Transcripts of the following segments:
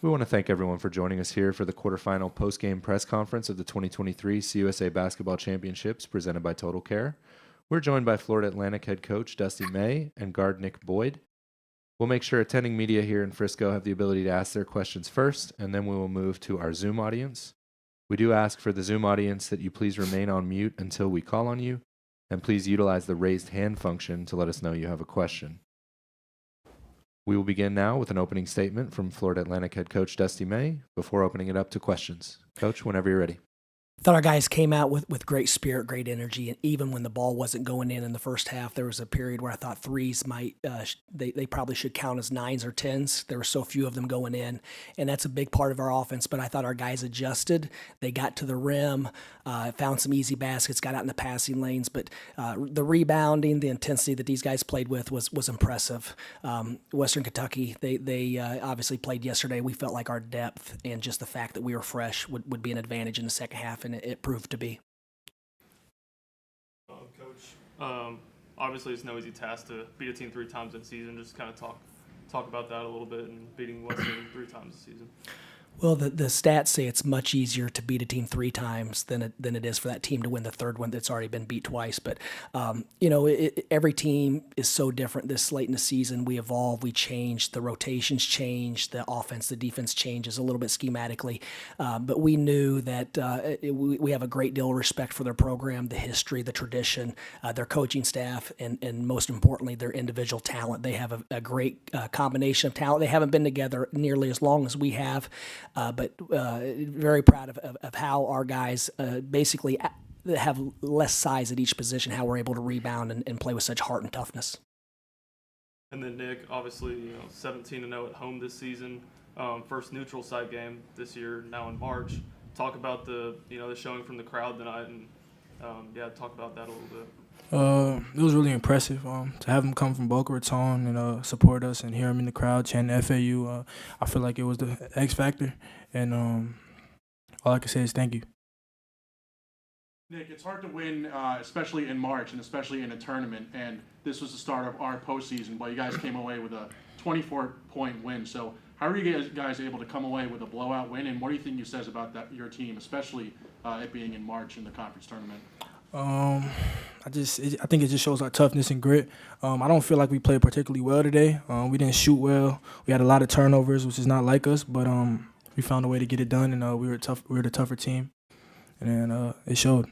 We want to thank everyone for joining us here for the quarterfinal post-game press conference of the 2023 CUSA Basketball Championships presented by Total Care. We're joined by Florida Atlantic head coach Dusty May and guard Nick Boyd. We'll make sure attending media here in Frisco have the ability to ask their questions first, and then we will move to our Zoom audience. We do ask for the Zoom audience that you please remain on mute until we call on you, and please utilize the raised hand function to let us know you have a question. We will begin now with an opening statement from Florida Atlantic head coach Dusty May before opening it up to questions. Coach, whenever you're ready. I thought our guys came out with great spirit, great energy, and even when the ball wasn't going in the first half, there was a period where I thought threes might they probably should count as 9s or 10s. There were so few of them going in, and that's a big part of our offense. But I thought our guys adjusted. They got to the rim, found some easy baskets, got out in the passing lanes. But the rebounding, the intensity that these guys played with was impressive. Western Kentucky, they obviously played yesterday. We felt like our depth and just the fact that we were fresh would be an advantage in the second half. And it proved to be. Coach, obviously it's no easy task to beat a team 3 times in a season. Just kind of talk about that a little bit and beating Western 3 times a season. Well, the stats say it's much easier to beat a team 3 times than it is for that team to win the third one that's already been beat twice. But, every team is so different this late in the season. We evolve, we change, the rotations change, the offense, the defense changes a little bit schematically. But we knew that we have a great deal of respect for their program, the history, the tradition, their coaching staff, and most importantly, their individual talent. They have a great combination of talent. They haven't been together nearly as long as we have. But very proud of how our guys basically have less size at each position, how we're able to rebound and play with such heart and toughness. And then Nick, obviously, 17-0 at home this season, first neutral site game this year, now in March. Talk about the showing from the crowd tonight, and talk about that a little bit. It was really impressive to have them come from Boca Raton and support us and hear them in the crowd chanting FAU. I feel like it was the X factor, and all I can say is thank you. Nick, it's hard to win, especially in March and especially in a tournament, and this was the start of our postseason, but you guys came away with a 24-point win. So how are you guys able to come away with a blowout win, and what do you think it says about your team, especially it being in March in the conference tournament? I think it just shows our toughness and grit. I don't feel like we played particularly well today. We didn't shoot well. We had a lot of turnovers, which is not like us, but we found a way to get it done, and we were the tougher team, and it showed.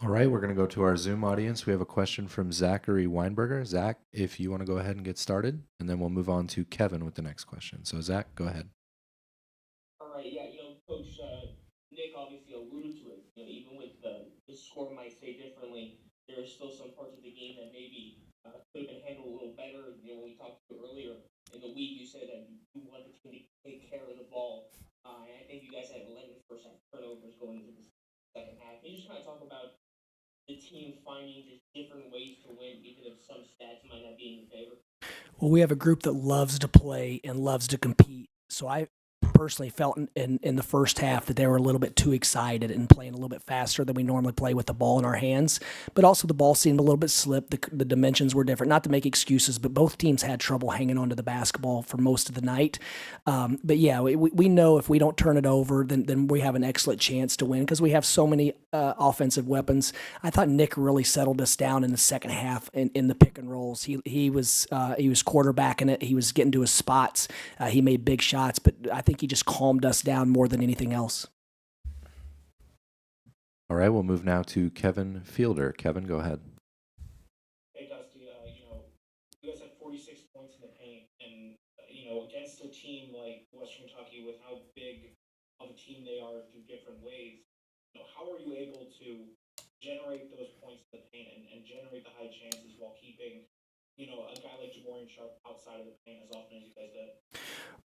All right, we're going to go to our Zoom audience. We have a question from Zachary Weinberger. Zach, if you want to go ahead and get started, and then we'll move on to Kevin with the next question. So, Zach, go ahead. All right, Coach Nick obviously alluded to it. Even with the score might say differently, there are still some parts of the game that maybe could have been handled a little better. When we talked to you earlier in the week, you said that you want the team to take care of the ball. And I think you guys had 11 first half turnovers going into the second half. Can you just kind of talk about the team finding just different ways to win, even if some stats might not be in your favor? Well, we have a group that loves to play and loves to compete. So I personally felt in the first half that they were a little bit too excited and playing a little bit faster than we normally play with the ball in our hands. But also the ball seemed a little bit slipped. The dimensions were different. Not to make excuses, but both teams had trouble hanging onto the basketball for most of the night. But yeah, we know if we don't turn it over, then we have an excellent chance to win because we have so many offensive weapons. I thought Nick really settled us down in the second half in the pick and rolls. He was quarterbacking it. He was getting to his spots. He made big shots, but I think he just calmed us down more than anything else. All right, we'll move now to Kevin Fielder. Kevin, go ahead. Hey, Dusty, you guys had 46 points in the paint, and, against a team like Western Kentucky with how big of a team they are through different ways, how are you able to generate those points in the paint and generate the high chances while keeping, a guy like Jamorian Sharp outside of the paint as often as you guys did?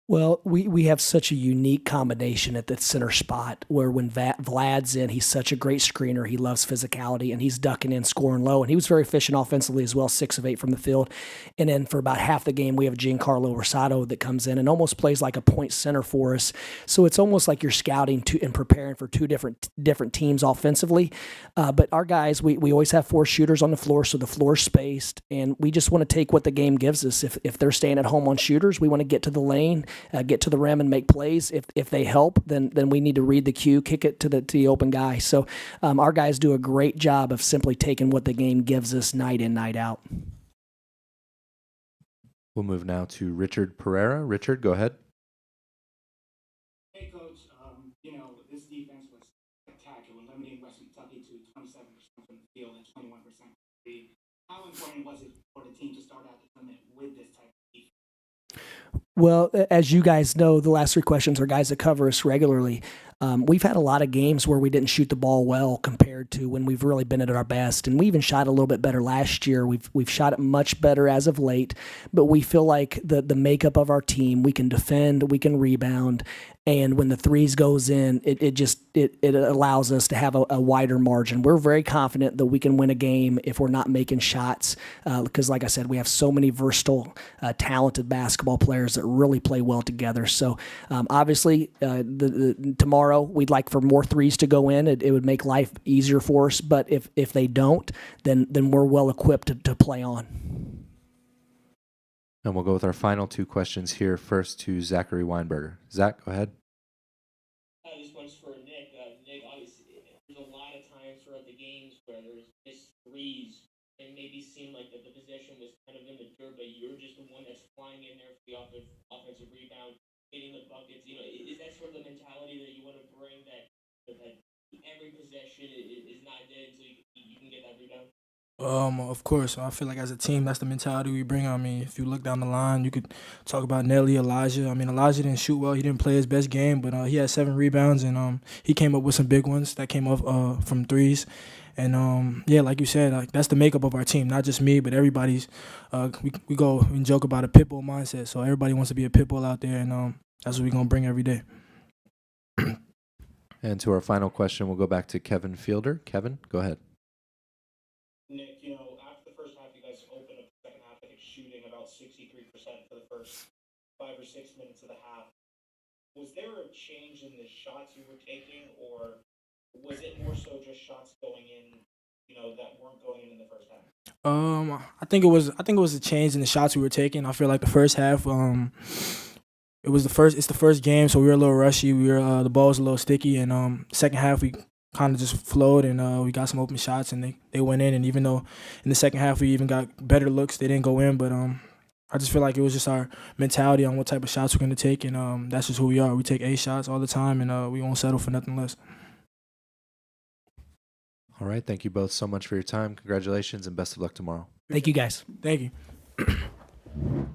Well, we have such a unique combination at the center spot where when Vlad's in, he's such a great screener. He loves physicality, and he's ducking in, scoring low. And he was very efficient offensively as well, 6 of 8 from the field. And then for about half the game, we have Giancarlo Rosado that comes in and almost plays like a point center for us. So it's almost like you're scouting and preparing for two different teams offensively. But our guys, we always have 4 shooters on the floor, so the floor's spaced. And we just want want to take what the game gives us. If they're staying at home on shooters, we want to get to the lane, get to the rim, and make plays. If they help, then we need to read the cue, kick it to the open guy. So our guys do a great job of simply taking what the game gives us night in, night out. We'll move now to Richard Pereira. Richard, go ahead. Hey, Coach. This defense was spectacular, limiting Western Kentucky to 27% from the field and 21% from the three. How important was it for the team to start out the tournament with this type of defense? Well, as you guys know, the last three questions are guys that cover us regularly. We've had a lot of games where we didn't shoot the ball well compared to when we've really been at our best, and we even shot a little bit better last year. We've shot it much better as of late, but we feel like the makeup of our team, we can defend, we can rebound, and when the threes goes in, it allows us to have a wider margin. We're very confident that we can win a game if we're not making shots, because like I said, we have so many versatile, talented basketball players that really play well together. So obviously, tomorrow we'd like for more threes to go in. It would make life easier for us. But if they don't, then we're well equipped to play on. And we'll go with our final two questions here. First to Zachary Weinberger. Zach, go ahead. This one's for Nick. Nick, obviously, there's a lot of times throughout the games where there's missed threes and maybe seemed like that the possession was kind of in the dirt, but you're just the one that's flying in there for the offensive rebound, hitting the buckets. Is that sort of the mentality that you want to bring, that every possession is not dead until you can get that rebound? Of course. I feel like as a team, that's the mentality we bring. I mean, if you look down the line, you could talk about Nelly, Elijah. I mean, Elijah didn't shoot well. He didn't play his best game, but he had 7 rebounds, and he came up with some big ones that came off from threes. And, yeah, like you said, that's the makeup of our team, not just me, but everybody's. We go and joke about a pit bull mindset, so everybody wants to be a pit bull out there, and that's what we're going to bring every day. And to our final question, we'll go back to Kevin Fielder. Kevin, go ahead. Nick, after the first half, you guys opened up the second half, I think, shooting about 63% for the first 5 or 6 minutes of the half. Was there a change in the shots you were taking, or was it more so just shots going in, that weren't going in the first half? I think it was a change in the shots we were taking. I feel like the first half, it's the first game, so we were a little rushy. The ball was a little sticky, and second half we kind of just flowed, and we got some open shots, and they went in. And even though in the second half we even got better looks, they didn't go in. But I just feel like it was just our mentality on what type of shots we're going to take, and that's just who we are. We take A shots all the time, and we won't settle for nothing less. All right. Thank you both so much for your time. Congratulations and best of luck tomorrow. Thank you, guys. Thank you.